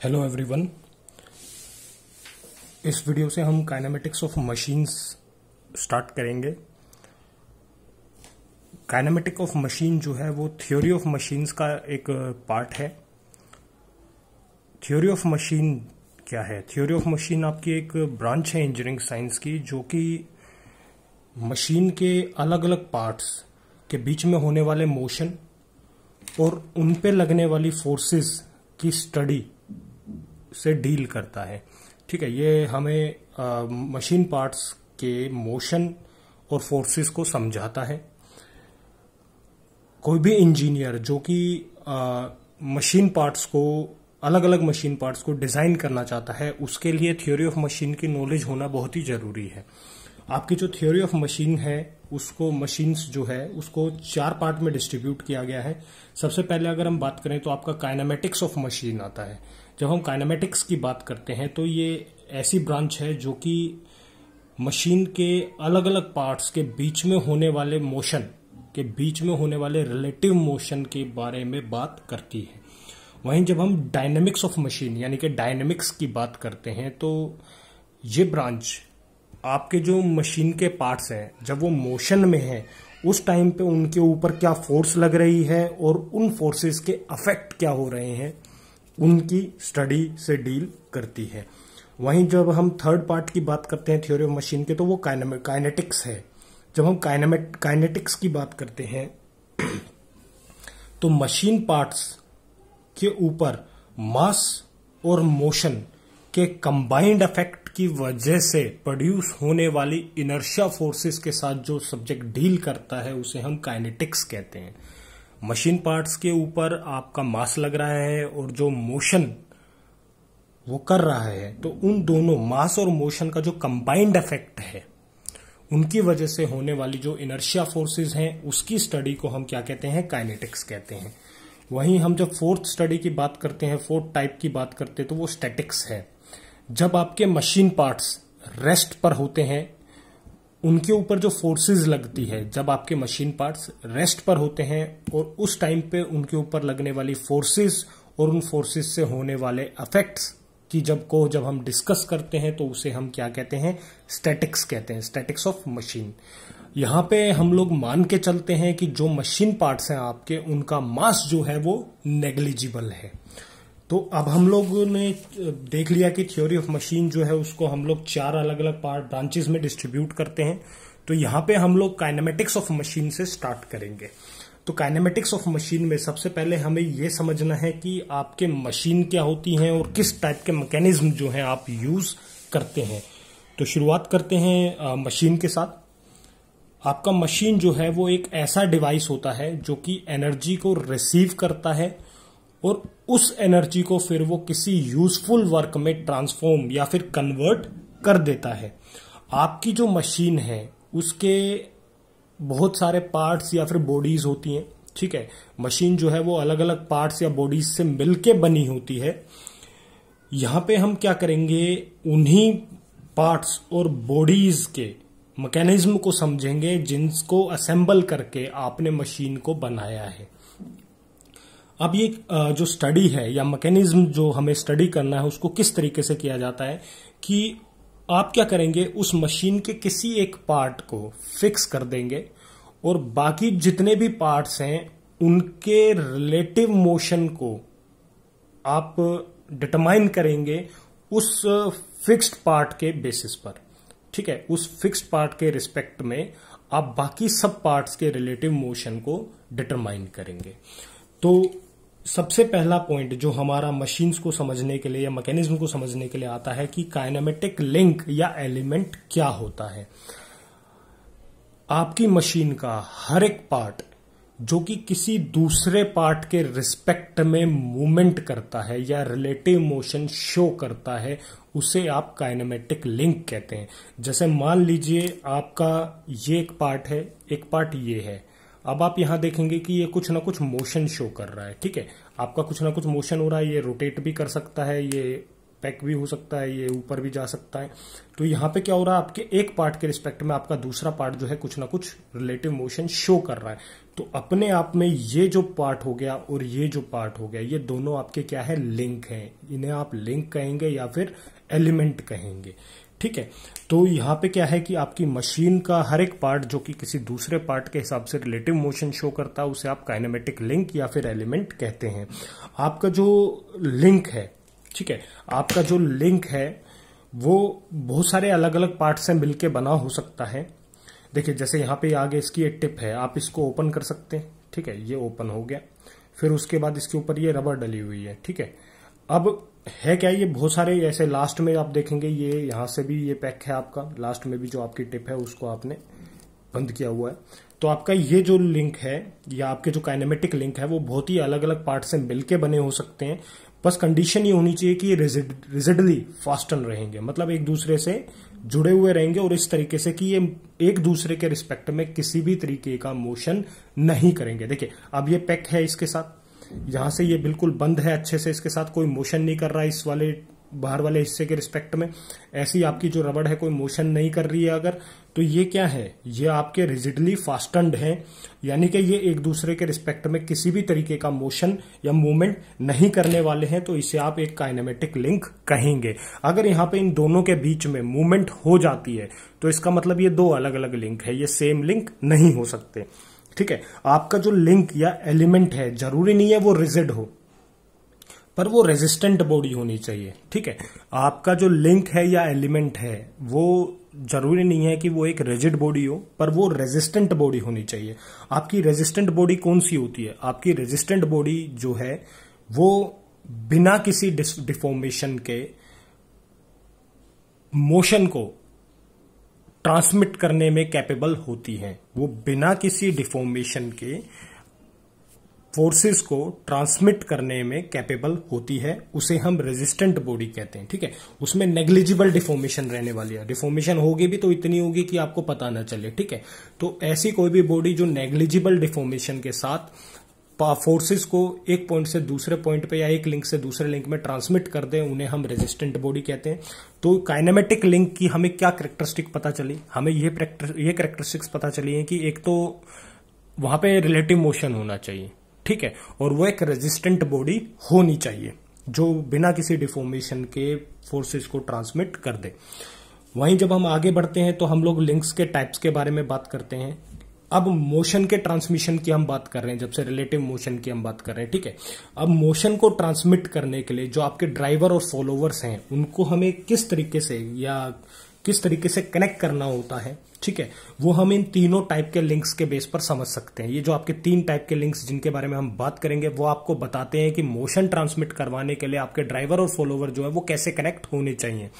Hello everyone. इस video से हम काइनेमेटिक्स ऑफ मशीन्स स्टार्ट करेंगे। काइनेमेटिक ऑफ मशीन जो है वो थ्योरी ऑफ मशीन्स का एक पार्ट है। थ्योरी ऑफ मशीन क्या है? थ्योरी ऑफ मशीन आपकी एक ब्रांच है इंजीनियरिंग साइंस की, जो कि मशीन के अलग अलग पार्ट्स के बीच में होने वाले मोशन और उन पे लगने वाली फोर्सेस की स्टडी से डील करता है। ठीक है, ये हमें मशीन पार्ट्स के मोशन और फोर्सेस को समझाता है। कोई भी इंजीनियर जो कि मशीन पार्ट्स को अलग अलग मशीन पार्ट्स को डिजाइन करना चाहता है, उसके लिए थ्योरी ऑफ मशीन की नॉलेज होना बहुत ही जरूरी है। आपकी जो थ्योरी ऑफ मशीन है उसको मशीन्स जो है उसको 4 पार्ट में डिस्ट्रीब्यूट किया गया है। सबसे पहले अगर हम बात करें तो आपका काइनेमेटिक्स ऑफ मशीन आता है। जब हम काइनेमेटिक्स की बात करते हैं तो ये ऐसी ब्रांच है जो कि मशीन के अलग अलग पार्ट्स के बीच में होने वाले मोशन के बीच में होने वाले रिलेटिव मोशन के बारे में बात करती है। वहीं जब हम डायनेमिक्स ऑफ मशीन यानी कि डायनेमिक्स की बात करते हैं तो ये ब्रांच आपके जो मशीन के पार्ट्स हैं जब वो मोशन में है उस टाइम पे उनके ऊपर क्या फोर्स लग रही है और उन फोर्सेस के अफेक्ट क्या हो रहे हैं उनकी स्टडी से डील करती है। वहीं जब हम थर्ड पार्ट की बात करते हैं थ्योरी ऑफ मशीन के तो वो काइनेटिक्स है। जब हम काइनेटिक्स की बात करते हैं तो मशीन पार्ट्स के ऊपर मास और मोशन के कंबाइंड इफेक्ट की वजह से प्रोड्यूस होने वाली इनर्शिया फोर्सेस के साथ जो सब्जेक्ट डील करता है उसे हम काइनेटिक्स कहते हैं। मशीन पार्ट्स के ऊपर आपका मास लग रहा है और जो मोशन वो कर रहा है तो उन दोनों मास और मोशन का जो कंबाइंड इफेक्ट है उनकी वजह से होने वाली जो इनर्शिया फोर्सेस हैं उसकी स्टडी को हम क्या कहते हैं? काइनेटिक्स कहते हैं। वहीं हम जब फोर्थ स्टडी की बात करते हैं, फोर्थ टाइप की बात करते हैं तो वो स्टैटिक्स है। जब आपके मशीन पार्ट्स रेस्ट पर होते हैं उनके ऊपर जो फोर्सेस लगती है, जब आपके मशीन पार्ट्स रेस्ट पर होते हैं और उस टाइम पे उनके ऊपर लगने वाली फोर्सेस और उन फोर्सेस से होने वाले इफेक्ट्स की जब हम डिस्कस करते हैं तो उसे हम क्या कहते हैं? स्टैटिक्स कहते हैं, स्टैटिक्स ऑफ मशीन। यहाँ पे हम लोग मान के चलते हैं कि जो मशीन पार्ट्स हैं आपके उनका मास जो है वो नेग्लिजिबल है। तो अब हम लोगों ने देख लिया कि थ्योरी ऑफ मशीन जो है उसको हम लोग 4 अलग अलग पार्ट ब्रांचेस में डिस्ट्रीब्यूट करते हैं। तो यहाँ पे हम लोग काइनेमेटिक्स ऑफ मशीन से स्टार्ट करेंगे। तो काइनेमेटिक्स ऑफ मशीन में सबसे पहले हमें ये समझना है कि आपके मशीन क्या होती हैं और किस टाइप के मैकेनिज्म जो है आप यूज करते हैं। तो शुरुआत करते हैं मशीन के साथ। आपका मशीन जो है वो एक ऐसा डिवाइस होता है जो कि एनर्जी को रिसीव करता है और उस एनर्जी को फिर वो किसी यूजफुल वर्क में ट्रांसफॉर्म या फिर कन्वर्ट कर देता है। आपकी जो मशीन है उसके बहुत सारे पार्ट्स या फिर बॉडीज होती हैं। ठीक है, मशीन जो है वो अलग अलग पार्ट्स या बॉडीज से मिलके बनी होती है। यहां पे हम क्या करेंगे? उन्हीं पार्ट्स और बॉडीज के मैकेनिज्म को समझेंगे जिनको असेंबल करके आपने मशीन को बनाया है। अब ये जो स्टडी है या मैकेनिज्म जो हमें स्टडी करना है उसको किस तरीके से किया जाता है कि आप क्या करेंगे? उस मशीन के किसी एक पार्ट को फिक्स कर देंगे और बाकी जितने भी पार्ट्स हैं उनके रिलेटिव मोशन को आप डिटरमाइन करेंगे उस फिक्स्ड पार्ट के बेसिस पर। ठीक है, उस फिक्स्ड पार्ट के रिस्पेक्ट में आप बाकी सब पार्ट्स के रिलेटिव मोशन को डिटरमाइन करेंगे। तो सबसे पहला पॉइंट जो हमारा मशीन्स को समझने के लिए या मैकेनिज्म को समझने के लिए आता है कि काइनेमेटिक लिंक या एलिमेंट क्या होता है। आपकी मशीन का हर एक पार्ट जो कि किसी दूसरे पार्ट के रिस्पेक्ट में मूवमेंट करता है या रिलेटिव मोशन शो करता है उसे आप काइनेमेटिक लिंक कहते हैं। जैसे मान लीजिए आपका ये एक पार्ट है, एक पार्ट ये है। अब आप यहां देखेंगे कि ये कुछ ना कुछ मोशन शो कर रहा है। ठीक है, आपका कुछ ना कुछ मोशन हो रहा है, ये रोटेट भी कर सकता है, ये पैक भी हो सकता है, ये ऊपर भी जा सकता है। तो यहाँ पे क्या हो रहा है, आपके एक पार्ट के रिस्पेक्ट में आपका दूसरा पार्ट जो है कुछ ना कुछ रिलेटिव मोशन शो कर रहा है। तो अपने आप में ये जो पार्ट हो गया और ये जो पार्ट हो गया, ये दोनों आपके क्या है, लिंक हैं। इन्हें आप लिंक कहेंगे या फिर एलिमेंट कहेंगे, ठीक है। तो यहाँ पे क्या है कि आपकी मशीन का हर एक पार्ट जो कि किसी दूसरे पार्ट के हिसाब से रिलेटिव मोशन शो करता है, उसे आप काइनेमेटिक लिंक या फिर एलिमेंट कहते हैं। आपका जो लिंक है, ठीक है, आपका जो लिंक है वो बहुत सारे अलग अलग पार्ट से मिलके बना हो सकता है। देखिए जैसे यहाँ पे आगे इसकी एक टिप है, आप इसको ओपन कर सकते हैं, ठीक है, ये ओपन हो गया। फिर उसके बाद इसके ऊपर ये रबर डली हुई है, ठीक है। अब है क्या, ये बहुत सारे ऐसे लास्ट में आप देखेंगे, ये यहां से भी ये पैक है आपका, लास्ट में भी जो आपकी टिप है उसको आपने बंद किया हुआ है। तो आपका ये जो लिंक है या आपके जो काइनेमेटिक लिंक है वो बहुत ही अलग अलग पार्ट से मिलके बने हो सकते हैं। बस कंडीशन ये होनी चाहिए कि ये रिजिडली फास्टन रहेंगे, मतलब एक दूसरे से जुड़े हुए रहेंगे और इस तरीके से कि ये एक दूसरे के रिस्पेक्ट में किसी भी तरीके का मोशन नहीं करेंगे। देखिए अब ये पैक है, इसके साथ यहां से ये बिल्कुल बंद है अच्छे से, इसके साथ कोई मोशन नहीं कर रहा है इस वाले बाहर वाले हिस्से के रिस्पेक्ट में। ऐसी आपकी जो रबड़ है कोई मोशन नहीं कर रही है अगर, तो ये क्या है, ये आपके रिजिडली फास्टन्ड है, यानी कि ये एक दूसरे के रिस्पेक्ट में किसी भी तरीके का मोशन या मूवमेंट नहीं करने वाले हैं। तो इसे आप एक काइनेमेटिक लिंक कहेंगे। अगर यहाँ पे इन दोनों के बीच में मूवमेंट हो जाती है तो इसका मतलब ये दो अलग अलग लिंक है, ये सेम लिंक नहीं हो सकते, ठीक है। आपका जो लिंक या एलिमेंट है जरूरी नहीं है वो रिजिड हो, पर वो रेजिस्टेंट बॉडी होनी चाहिए, ठीक है। आपका जो लिंक है या एलिमेंट है वो जरूरी नहीं है कि वो एक रिजिड बॉडी हो, पर वो रेजिस्टेंट बॉडी होनी चाहिए। आपकी रेजिस्टेंट बॉडी कौन सी होती है, आपकी रेजिस्टेंट बॉडी जो है वो बिना किसी डिफॉर्मेशन के मोशन को ट्रांसमिट करने में कैपेबल होती है। वो बिना किसी डिफॉर्मेशन के फोर्सेस को ट्रांसमिट करने में कैपेबल होती है, उसे हम रेजिस्टेंट बॉडी कहते हैं, ठीक है। उसमें नेग्लिजिबल डिफॉर्मेशन रहने वाली है, डिफॉर्मेशन होगी भी तो इतनी होगी कि आपको पता ना चले, ठीक है। तो ऐसी कोई भी बॉडी जो नेग्लिजिबल डिफॉर्मेशन के साथ फोर्सेस को एक पॉइंट से दूसरे पॉइंट पे या एक लिंक से दूसरे लिंक में ट्रांसमिट कर दे, उन्हें हम रेजिस्टेंट बॉडी कहते हैं। तो काइनेमेटिक लिंक की हमें क्या कैरेक्टरिस्टिक पता चली, हमें ये कैरेक्टरिस्टिक्स पता चली है कि एक तो वहां पे रिलेटिव मोशन होना चाहिए, ठीक है, और वो एक रेजिस्टेंट बॉडी होनी चाहिए जो बिना किसी डिफॉर्मेशन के फोर्सेस को ट्रांसमिट कर दे। वहीं जब हम आगे बढ़ते हैं तो हम लोग लिंक्स के टाइप्स के बारे में बात करते हैं। अब मोशन के ट्रांसमिशन की हम बात कर रहे हैं, जब से रिलेटिव मोशन की हम बात कर रहे हैं, ठीक है। अब मोशन को ट्रांसमिट करने के लिए जो आपके ड्राइवर और फॉलोवर्स हैं उनको हमें किस तरीके से या किस तरीके से कनेक्ट करना होता है, ठीक है, वो हम इन तीनों टाइप के लिंक्स के बेस पर समझ सकते हैं। ये जो आपके तीन टाइप के लिंक्स जिनके बारे में हम बात करेंगे वो आपको बताते हैं कि मोशन ट्रांसमिट करवाने के लिए आपके ड्राइवर और फॉलोवर जो है वो कैसे कनेक्ट होने चाहिए।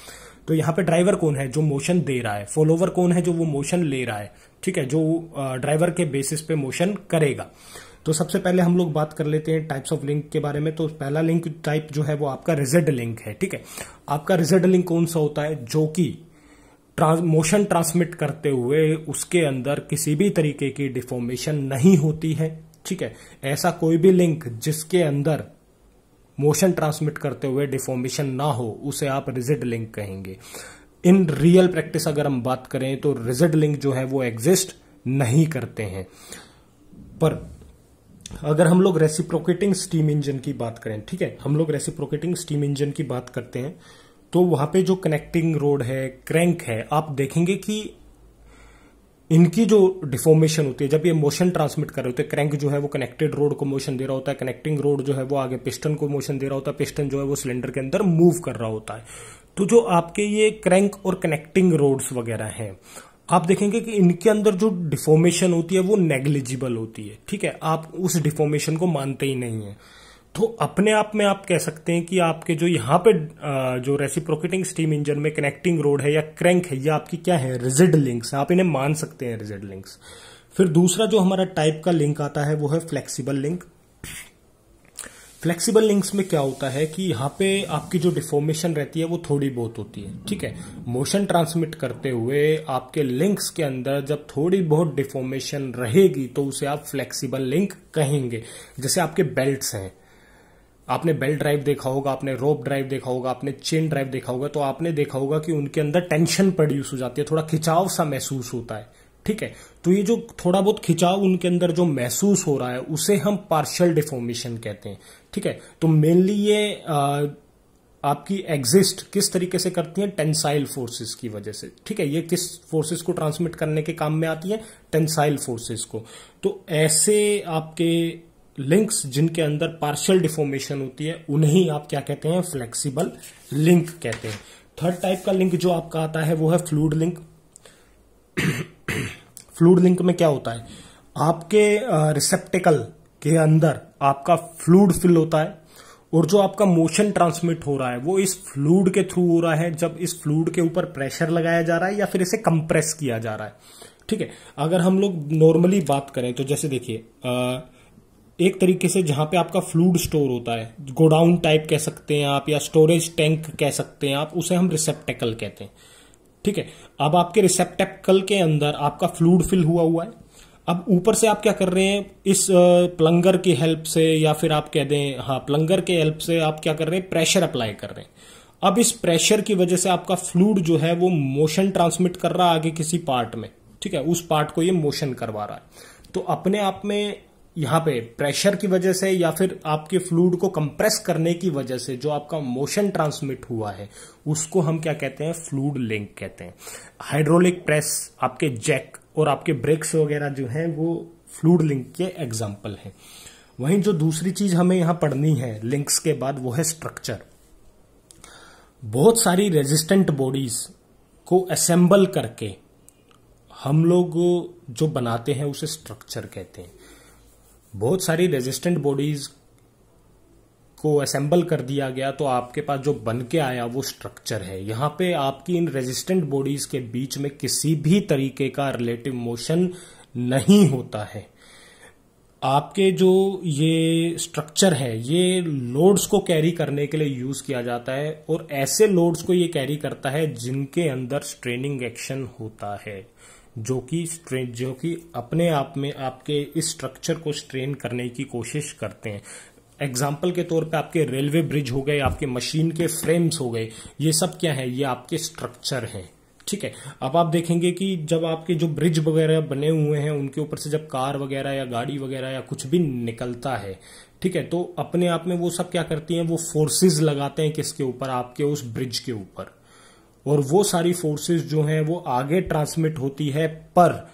तो यहाँ पे ड्राइवर कौन है, जो मोशन दे रहा है, फॉलोवर कौन है, जो वो मोशन ले रहा है, ठीक है, जो ड्राइवर के बेसिस पे मोशन करेगा। तो सबसे पहले हम लोग बात कर लेते हैं टाइप्स ऑफ लिंक के बारे में। तो पहला लिंक टाइप जो है वो आपका रिजिड लिंक है, ठीक है। आपका रिजिड लिंक कौन सा होता है, जो कि मोशन ट्रांसमिट करते हुए उसके अंदर किसी भी तरीके की डिफॉर्मेशन नहीं होती है, ठीक है। ऐसा कोई भी लिंक जिसके अंदर मोशन ट्रांसमिट करते हुए डिफॉर्मेशन ना हो उसे आप रिजिड लिंक कहेंगे। इन रियल प्रैक्टिस अगर हम बात करें तो रिजिड लिंक जो है वो एग्जिस्ट नहीं करते हैं। पर अगर हम लोग रेसिप्रोकेटिंग स्टीम इंजन की बात करें, ठीक है, हम लोग रेसिप्रोकेटिंग स्टीम इंजन की बात करते हैं तो वहां पे जो कनेक्टिंग रोड है, क्रैंक है, आप देखेंगे कि इनकी जो डिफॉर्मेशन होती है जब ये मोशन ट्रांसमिट कर रहे होते हैं, क्रैंक जो है वो कनेक्टेड रोड को मोशन दे रहा होता है, कनेक्टिंग रोड जो है वो आगे पिस्टन को मोशन दे रहा होता है, पिस्टन जो है वो सिलेंडर के अंदर मूव कर रहा होता है। तो जो आपके ये क्रैंक और कनेक्टिंग रोड्स वगैरह हैं, आप देखेंगे कि इनके अंदर जो डिफॉर्मेशन होती है वो नेग्लिजिबल होती है, ठीक है, आप उस डिफॉर्मेशन को मानते ही नहीं है। तो अपने आप में आप कह सकते हैं कि आपके जो यहाँ पे जो रेसिप्रोकेटिंग स्टीम इंजन में कनेक्टिंग रोड है या क्रैंक है, ये आपकी क्या है, रिजिड लिंक्स, आप इन्हें मान सकते हैं रिजिड लिंक्स। फिर दूसरा जो हमारा टाइप का लिंक आता है वो है फ्लेक्सिबल लिंक। फ्लेक्सिबल लिंक्स में क्या होता है कि यहाँ पे आपकी जो डिफॉर्मेशन रहती है वो थोड़ी बहुत होती है, ठीक है। मोशन ट्रांसमिट करते हुए आपके लिंक्स के अंदर जब थोड़ी बहुत डिफॉर्मेशन रहेगी तो उसे आप फ्लेक्सिबल लिंक कहेंगे। जैसे आपके बेल्ट्स हैं, आपने बेल्ट ड्राइव देखा होगा, आपने रोप ड्राइव देखा होगा, आपने चेन ड्राइव देखा होगा, तो आपने देखा होगा कि उनके अंदर टेंशन प्रोड्यूस हो जाती है, थोड़ा खिंचाव सा महसूस होता है। ठीक है, तो ये जो थोड़ा बहुत खिंचाव उनके अंदर जो महसूस हो रहा है उसे हम पार्शियल डिफॉर्मेशन कहते हैं। ठीक है, तो मेनली ये आपकी एग्जिस्ट किस तरीके से करती हैं, टेंसाइल फोर्सेस की वजह से। ठीक है, ये किस फोर्सेस को ट्रांसमिट करने के काम में आती है, टेंसाइल फोर्सेस को। तो ऐसे आपके लिंक्स जिनके अंदर पार्शियल डिफॉर्मेशन होती है उन्हें आप क्या कहते हैं, फ्लेक्सिबल लिंक कहते हैं। थर्ड टाइप का लिंक जो आपका आता है वो है फ्लूइड लिंक। फ्लूइड लिंक में क्या होता है, आपके रिसेप्टिकल के अंदर आपका फ्लूइड फिल होता है और जो आपका मोशन ट्रांसमिट हो रहा है वो इस फ्लूइड के थ्रू हो रहा है, जब इस फ्लूइड के ऊपर प्रेशर लगाया जा रहा है या फिर इसे कंप्रेस किया जा रहा है। ठीक है, अगर हम लोग नॉर्मली बात करें तो जैसे देखिए एक तरीके से जहां पे आपका फ्लूइड स्टोर होता है, गोडाउन टाइप कह सकते हैं आप या स्टोरेज टैंक कह सकते हैं आप, उसे हम रिसेप्टेकल कहते हैं। ठीक है, अब आपके रिसेप्टेकल के अंदर आपका फ्लूइड फिल हुआ है। अब ऊपर से आप क्या कर रहे हैं, इस प्लंगर की हेल्प से या फिर आप कह दें प्लंगर के हेल्प से आप क्या कर रहे हैं, प्रेशर अप्लाई कर रहे हैं। अब इस प्रेशर की वजह से आपका फ्लूइड जो है वो मोशन ट्रांसमिट कर रहा है आगे किसी पार्ट में। ठीक है, उस पार्ट को ये मोशन करवा रहा है। तो अपने आप में यहां पे प्रेशर की वजह से या फिर आपके फ्लूइड को कंप्रेस करने की वजह से जो आपका मोशन ट्रांसमिट हुआ है उसको हम क्या कहते हैं, फ्लूइड लिंक कहते हैं। हाइड्रोलिक प्रेस, आपके जैक और आपके ब्रेक्स वगैरह जो हैं वो फ्लूइड लिंक के एग्जाम्पल हैं। वहीं जो दूसरी चीज हमें यहां पढ़नी है लिंक्स के बाद वो है स्ट्रक्चर। बहुत सारी रेजिस्टेंट बॉडीज को असेंबल करके हम लोग जो बनाते हैं उसे स्ट्रक्चर कहते हैं। बहुत सारी रेजिस्टेंट बॉडीज को असेंबल कर दिया गया तो आपके पास जो बन के आया वो स्ट्रक्चर है। यहां पे आपकी इन रेजिस्टेंट बॉडीज के बीच में किसी भी तरीके का रिलेटिव मोशन नहीं होता है। आपके जो ये स्ट्रक्चर है ये लोड्स को कैरी करने के लिए यूज किया जाता है और ऐसे लोड्स को ये कैरी करता है जिनके अंदर स्ट्रेनिंग एक्शन होता है, जो कि अपने आप में आपके इस स्ट्रक्चर को स्ट्रेन करने की कोशिश करते हैं। एग्जाम्पल के तौर पे आपके रेलवे ब्रिज हो गए, आपके मशीन के फ्रेम्स हो गए, ये सब क्या है, ये आपके स्ट्रक्चर हैं। ठीक है, अब आप देखेंगे कि जब आपके जो ब्रिज वगैरह बने हुए हैं उनके ऊपर से जब कार वगैरह या गाड़ी वगैरह या कुछ भी निकलता है, ठीक है, तो अपने आप में वो सब क्या करती हैं, वो फोर्सेस लगाते हैं किसके ऊपर, आपके उस ब्रिज के ऊपर। और वो सारी फोर्सेस जो हैं वो आगे ट्रांसमिट होती है, पर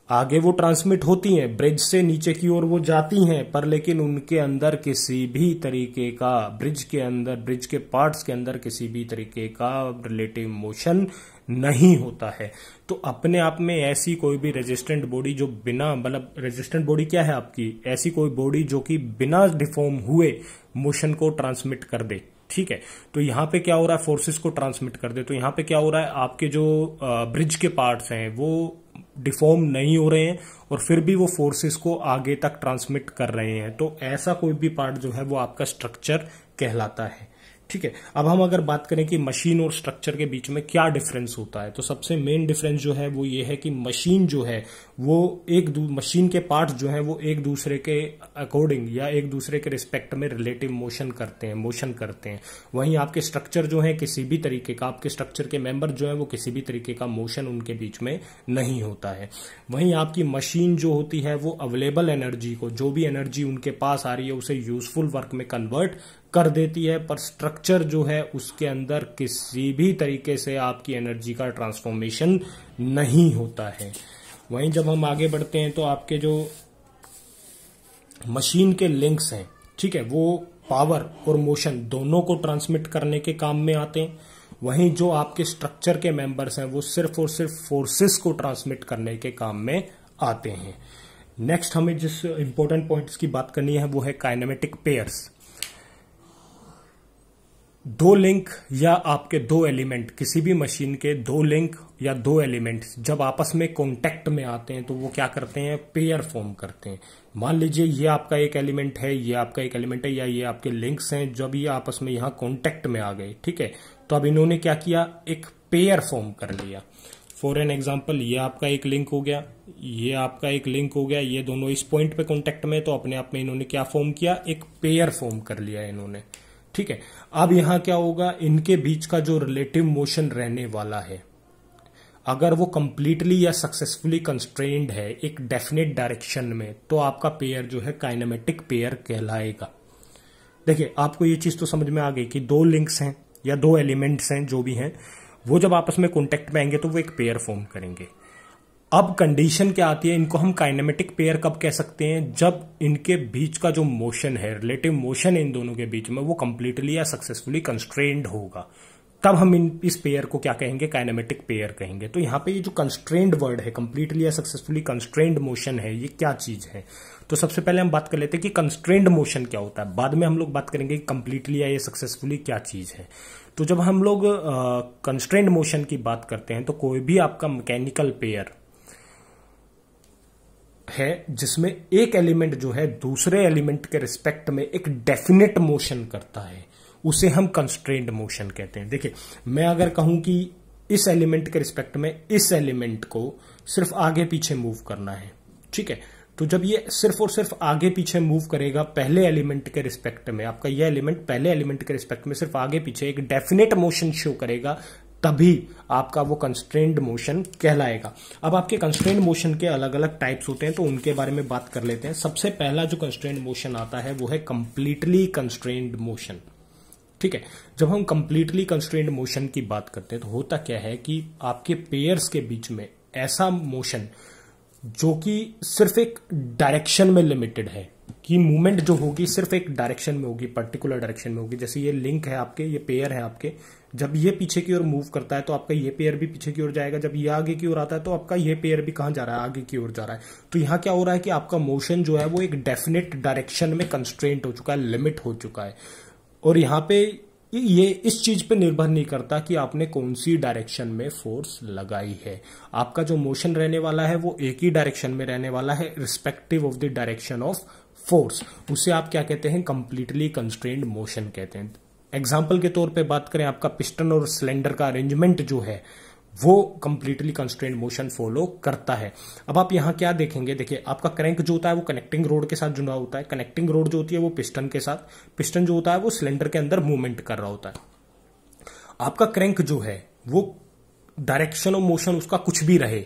आगे वो ट्रांसमिट होती हैं, ब्रिज से नीचे की ओर वो जाती हैं, पर लेकिन उनके अंदर किसी भी तरीके का ब्रिज के पार्ट्स के अंदर किसी भी तरीके का रिलेटिव मोशन नहीं होता है। तो अपने आप में ऐसी कोई भी रेजिस्टेंट बॉडी जो बिना, मतलब रेजिस्टेंट बॉडी क्या है आपकी, ऐसी कोई बॉडी जो कि बिना डिफॉर्म हुए मोशन को ट्रांसमिट कर दे। ठीक है, तो यहां पे क्या हो रहा है, फोर्सेस को ट्रांसमिट कर दे। तो यहां पे क्या हो रहा है, आपके जो ब्रिज के पार्ट्स हैं वो डिफॉर्म नहीं हो रहे हैं और फिर भी वो फोर्सेस को आगे तक ट्रांसमिट कर रहे हैं। तो ऐसा कोई भी पार्ट जो है वो आपका स्ट्रक्चर कहलाता है। ठीक है, अब हम अगर बात करें कि मशीन और स्ट्रक्चर के बीच में क्या डिफरेंस होता है, तो सबसे मेन डिफरेंस जो है वो ये है कि मशीन जो है वो मशीन के पार्ट्स जो है वो एक दूसरे के अकॉर्डिंग या एक दूसरे के रिस्पेक्ट में रिलेटिव मोशन करते हैं। वहीं आपके स्ट्रक्चर जो है किसी भी तरीके का, आपके स्ट्रक्चर के मेंबर जो है वो किसी भी तरीके का मोशन उनके बीच में नहीं होता है। वहीं आपकी मशीन जो होती है वो अवेलेबल एनर्जी को, जो भी एनर्जी उनके पास आ रही है उसे यूजफुल वर्क में कन्वर्ट कर देती है, पर स्ट्रक्चर जो है उसके अंदर किसी भी तरीके से आपकी एनर्जी का ट्रांसफॉर्मेशन नहीं होता है। वहीं जब हम आगे बढ़ते हैं तो आपके जो मशीन के लिंक्स हैं, ठीक है, वो पावर और मोशन दोनों को ट्रांसमिट करने के काम में आते हैं। वहीं जो आपके स्ट्रक्चर के मेंबर्स हैं वो सिर्फ और सिर्फ फोर्सेस को ट्रांसमिट करने के काम में आते हैं। नेक्स्ट हमें जिस इंपॉर्टेंट पॉइंट्स की बात करनी है वो है काइनेमेटिक पेयर्स। दो लिंक या आपके दो एलिमेंट, किसी भी मशीन के दो लिंक या दो एलिमेंट जब आपस में कांटेक्ट में आते हैं तो वो क्या करते हैं, पेयर फॉर्म करते हैं। मान लीजिए ये आपका एक एलिमेंट है, ये आपका एक एलिमेंट है, या ये आपके लिंक्स हैं, जब ये आपस में यहां कांटेक्ट में आ गए, ठीक है, तो अब इन्होंने क्या किया, एक पेयर फॉर्म कर लिया। फॉर एन एग्जाम्पल, ये आपका एक लिंक हो गया, ये आपका एक लिंक हो गया, ये दोनों इस पॉइंट पे कांटेक्ट में, तो अपने आप में इन्होंने क्या फॉर्म किया, एक पेयर फॉर्म कर लिया इन्होंने। ठीक है, अब यहां क्या होगा, इनके बीच का जो रिलेटिव मोशन रहने वाला है, अगर वो कंप्लीटली या सक्सेसफुली कंस्ट्रेन्ड है एक डेफिनेट डायरेक्शन में, तो आपका पेयर जो है काइनेमेटिक पेयर कहलाएगा। देखिए, आपको ये चीज तो समझ में आ गई कि दो लिंक्स हैं या दो एलिमेंट्स हैं जो भी हैं, वो जब आपस में कॉन्टेक्ट में आएंगे तो वो एक पेयर फॉर्म करेंगे। अब कंडीशन क्या आती है, इनको हम काइनेमेटिक पेयर कब कह सकते हैं, जब इनके बीच का जो मोशन है, रिलेटिव मोशन है इन दोनों के बीच में, वो कंप्लीटली या सक्सेसफुली कंस्ट्रेन्ड होगा, तब हम इस पेयर को क्या कहेंगे, काइनेमेटिक पेयर कहेंगे। तो यहां पे ये जो कंस्ट्रेन्ड वर्ड है, कंप्लीटली या सक्सेसफुली कंस्ट्रेन्ड मोशन है, ये क्या चीज है। तो सबसे पहले हम बात कर लेते हैं कि कंस्ट्रेन्ड मोशन क्या होता है, बाद में हम लोग बात करेंगे कि कंप्लीटली या ये सक्सेसफुली क्या चीज है। तो जब हम लोग कंस्ट्रेन्ड मोशन की बात करते हैं, तो कोई भी आपका मैकेनिकल पेयर है जिसमें एक एलिमेंट जो है दूसरे एलिमेंट के रिस्पेक्ट में एक डेफिनेट मोशन करता है, उसे हम कंस्ट्रेन्ड मोशन कहते हैं। देखिए, मैं अगर कहूं कि इस एलिमेंट के रिस्पेक्ट में इस एलिमेंट को सिर्फ आगे पीछे मूव करना है, ठीक है, तो जब ये सिर्फ और सिर्फ आगे पीछे मूव करेगा पहले एलिमेंट के रिस्पेक्ट में, आपका ये एलिमेंट पहले एलिमेंट के रिस्पेक्ट में सिर्फ आगे पीछे एक डेफिनेट मोशन शो करेगा, तभी आपका वो कंस्ट्रेन्ड मोशन कहलाएगा। अब आपके कंस्ट्रेन्ड मोशन के अलग अलग टाइप्स होते हैं, तो उनके बारे में बात कर लेते हैं। सबसे पहला जो कंस्ट्रेन्ड मोशन आता है वो है कंप्लीटली कंस्ट्रेन्ड मोशन। ठीक है, जब हम कंप्लीटली कंस्ट्रेन्ड मोशन की बात करते हैं तो होता क्या है कि आपके पेयर्स के बीच में ऐसा मोशन जो कि सिर्फ एक डायरेक्शन में लिमिटेड है, कि मूवमेंट जो होगी सिर्फ एक डायरेक्शन में होगी, पर्टिकुलर डायरेक्शन में होगी। जैसे ये लिंक है आपके, ये पेयर है आपके, जब ये पीछे की ओर मूव करता है तो आपका ये पेयर भी पीछे की ओर जाएगा, जब ये आगे की ओर आता है तो आपका ये पेयर भी कहां जा रहा है, आगे की ओर जा रहा है। तो यहां क्या हो रहा है कि आपका मोशन जो है वो एक डेफिनेट डायरेक्शन में कंस्ट्रेंट हो चुका है, लिमिट हो चुका है। और यहां पे ये इस चीज पे निर्भर नहीं करता कि आपने कौन सी डायरेक्शन में फोर्स लगाई है, आपका जो मोशन रहने वाला है वो एक ही डायरेक्शन में रहने वाला है, respective of the direction of force. उसे आप क्या कहते हैं, कंप्लीटली कंस्ट्रेन्ड मोशन कहते हैं। एग्जाम्पल के तौर पे बात करें, आपका पिस्टन और सिलेंडर का अरेंजमेंट जो है वो कंप्लीटली कंस्ट्रेन्ड मोशन फॉलो करता है। अब आप यहां क्या देखेंगे, देखिए आपका क्रैंक जो होता है वो कनेक्टिंग रोड के साथ जुड़ा होता है, कनेक्टिंग रोड जो होती है वो पिस्टन के साथ, पिस्टन जो होता है वो सिलेंडर के अंदर मूवमेंट कर रहा होता है। आपका क्रैंक जो है वो डायरेक्शन ऑफ मोशन उसका कुछ भी रहे,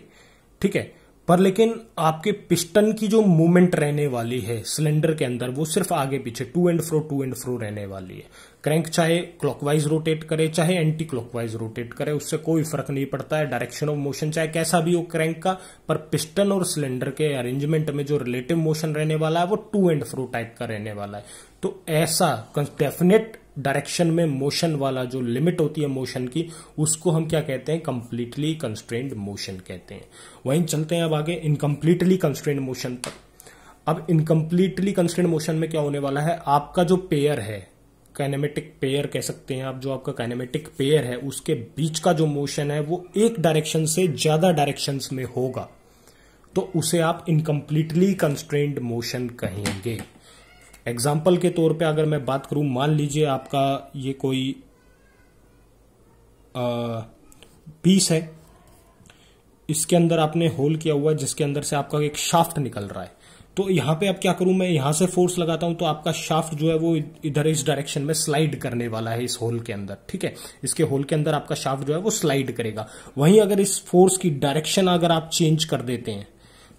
ठीक है, पर लेकिन आपके पिस्टन की जो मूवमेंट रहने वाली है सिलेंडर के अंदर वो सिर्फ आगे पीछे टू एंड फ्रो रहने वाली है। क्रैंक चाहे क्लॉकवाइज रोटेट करे चाहे एंटी क्लॉकवाइज रोटेट करे, उससे कोई फर्क नहीं पड़ता है, डायरेक्शन ऑफ मोशन चाहे कैसा भी हो क्रैंक का, पर पिस्टन और सिलेंडर के अरेंजमेंट में जो रिलेटिव मोशन रहने वाला है वो टू एंड फ्रो टाइप का रहने वाला है। तो ऐसा डेफिनेट डायरेक्शन में मोशन वाला जो लिमिट होती है मोशन की, उसको हम क्या कहते हैं, कंप्लीटली कंस्ट्रेन्ड मोशन कहते हैं। वहीं चलते हैं अब आगे इनकम्प्लीटली कंस्ट्रेन्ड मोशन पर। अब इनकम्प्लीटली कंस्ट्रेन्ड मोशन में क्या होने वाला है, आपका जो पेयर है, काइनेमेटिक पेयर कह सकते हैं आप, जो आपका काइनेमेटिक पेयर है उसके बीच का जो मोशन है वो एक डायरेक्शन से ज्यादा डायरेक्शंस में होगा, तो उसे आप इनकम्प्लीटली कंस्ट्रेन्ड मोशन कहेंगे। एग्जाम्पल के तौर पे अगर मैं बात करूं, मान लीजिए आपका ये कोई पीस है, इसके अंदर आपने होल किया हुआ है जिसके अंदर से आपका एक शाफ्ट निकल रहा है। तो यहां पे अब क्या करूं, मैं यहां से फोर्स लगाता हूं तो आपका शाफ्ट जो है वो इधर इस डायरेक्शन में स्लाइड करने वाला है इस होल के अंदर, ठीक है, इसके होल के अंदर आपका शाफ्ट जो है वो स्लाइड करेगा। वहीं अगर इस फोर्स की डायरेक्शन अगर आप चेंज कर देते हैं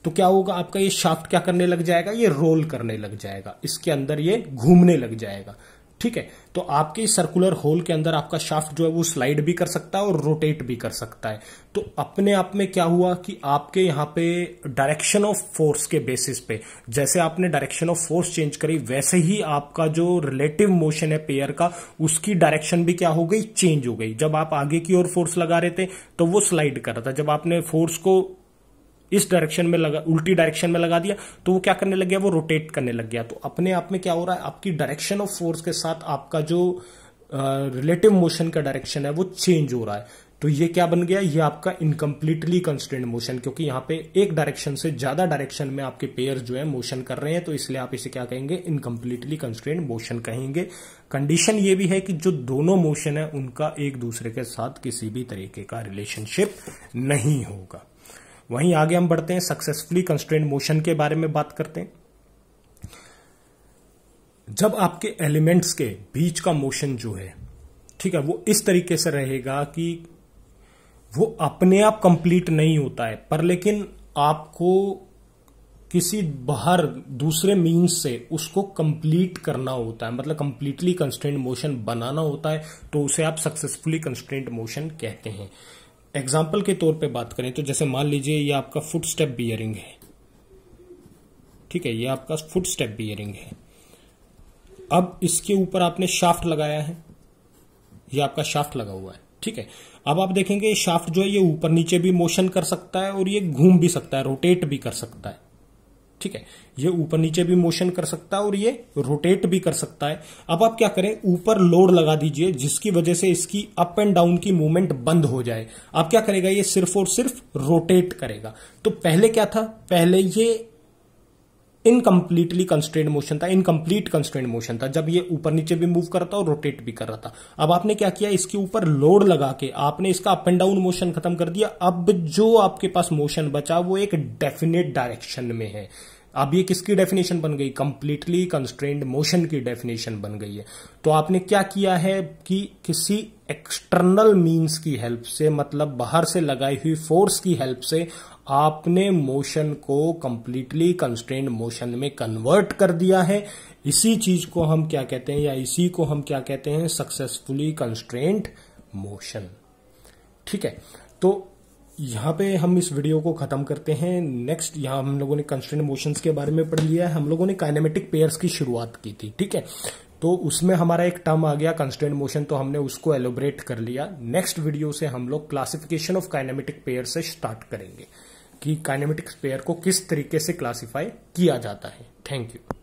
तो क्या होगा, आपका ये शाफ्ट क्या करने लग जाएगा, ये रोल करने लग जाएगा, इसके अंदर ये घूमने लग जाएगा, ठीक है। तो आपके सर्कुलर होल के अंदर आपका शाफ्ट जो है वो स्लाइड भी कर सकता है और रोटेट भी कर सकता है। तो अपने आप में क्या हुआ कि आपके यहाँ पे डायरेक्शन ऑफ फोर्स के बेसिस पे, जैसे आपने डायरेक्शन ऑफ फोर्स चेंज करी, वैसे ही आपका जो रिलेटिव मोशन है पेयर का, उसकी डायरेक्शन भी क्या हो गई, चेंज हो गई। जब आप आगे की ओर फोर्स लगा रहे थे तो वो स्लाइड कर रहा था, जब आपने फोर्स को इस डायरेक्शन में लगा, उल्टी डायरेक्शन में लगा दिया तो वो क्या करने लग गया, वो रोटेट करने लग गया। तो अपने आप में क्या हो रहा है, आपकी डायरेक्शन ऑफ फोर्स के साथ आपका जो रिलेटिव मोशन का डायरेक्शन है वो चेंज हो रहा है। तो ये क्या बन गया, ये आपका इनकम्प्लीटली कंस्ट्रेन्ड मोशन, क्योंकि यहाँ पे एक डायरेक्शन से ज्यादा डायरेक्शन में आपके पेयर जो है मोशन कर रहे हैं, तो इसलिए आप इसे क्या कहेंगे, इनकम्प्लीटली कंस्ट्रेन्ड मोशन कहेंगे। कंडीशन ये भी है कि जो दोनों मोशन है उनका एक दूसरे के साथ किसी भी तरीके का रिलेशनशिप नहीं होगा। वहीं आगे हम बढ़ते हैं, सक्सेसफुली कंस्ट्रेंट मोशन के बारे में बात करते हैं। जब आपके एलिमेंट्स के बीच का मोशन जो है, ठीक है, वो इस तरीके से रहेगा कि वो अपने आप कंप्लीट नहीं होता है, पर लेकिन आपको किसी बाहर दूसरे मीन्स से उसको कंप्लीट करना होता है, मतलब कंप्लीटली कंस्ट्रेंट मोशन बनाना होता है, तो उसे आप सक्सेसफुली कंस्ट्रेंट मोशन कहते हैं। एग्जाम्पल के तौर पे बात करें तो जैसे मान लीजिए ये आपका फुट स्टेप बियरिंग है, ठीक है, ये आपका फुट स्टेप बियरिंग है। अब इसके ऊपर आपने शाफ्ट लगाया है, ये आपका शाफ्ट लगा हुआ है, ठीक है। अब आप देखेंगे शाफ्ट जो है ये ऊपर नीचे भी मोशन कर सकता है और ये घूम भी सकता है, रोटेट भी कर सकता है, ठीक है। ये ऊपर नीचे भी मोशन कर सकता है और ये रोटेट भी कर सकता है। अब आप क्या करें, ऊपर लोड लगा दीजिए जिसकी वजह से इसकी अप एंड डाउन की मूवमेंट बंद हो जाए। आप क्या करेगा, ये सिर्फ और सिर्फ रोटेट करेगा। तो पहले क्या था, पहले ये इनकम्प्लीटली कंस्ट्रेंट मोशन था, इनकम्प्लीट कंस्ट्रेंट मोशन था, जब ये ऊपर नीचे भी मूव कर रहा था और रोटेट भी कर रहा था। अब आपने क्या किया, इसके ऊपर लोड लगा के आपने इसका अप एंड डाउन मोशन खत्म कर दिया। अब जो आपके पास मोशन बचा वो एक डेफिनेट डायरेक्शन में है। अब ये किसकी डेफिनेशन बन गई, कंप्लीटली कंस्ट्रेंट मोशन की डेफिनेशन बन गई है। तो आपने क्या किया है कि किसी एक्सटर्नल मीन्स की हेल्प से, मतलब बाहर से लगाई हुई फोर्स की हेल्प से आपने मोशन को कंप्लीटली कंस्ट्रेंट मोशन में कन्वर्ट कर दिया है। इसी चीज को हम क्या कहते हैं, या इसी को हम क्या कहते हैं, सक्सेसफुली कंस्ट्रेंट मोशन, ठीक है। तो यहां पे हम इस वीडियो को खत्म करते हैं। नेक्स्ट यहां हम लोगों ने कंस्ट्रेंट मोशंस के बारे में पढ़ लिया है, हम लोगों ने काइनेमेटिक पेयर्स की शुरुआत की थी, ठीक है। तो उसमें हमारा एक टर्म आ गया कंस्ट्रेंट मोशन, तो हमने उसको एलोबरेट कर लिया। नेक्स्ट वीडियो से हम लोग क्लासिफिकेशन ऑफ काइनेमेटिक पेयर से स्टार्ट करेंगे कि काइनेमेटिक पेयर को किस तरीके से क्लासिफाई किया जाता है। Thank you.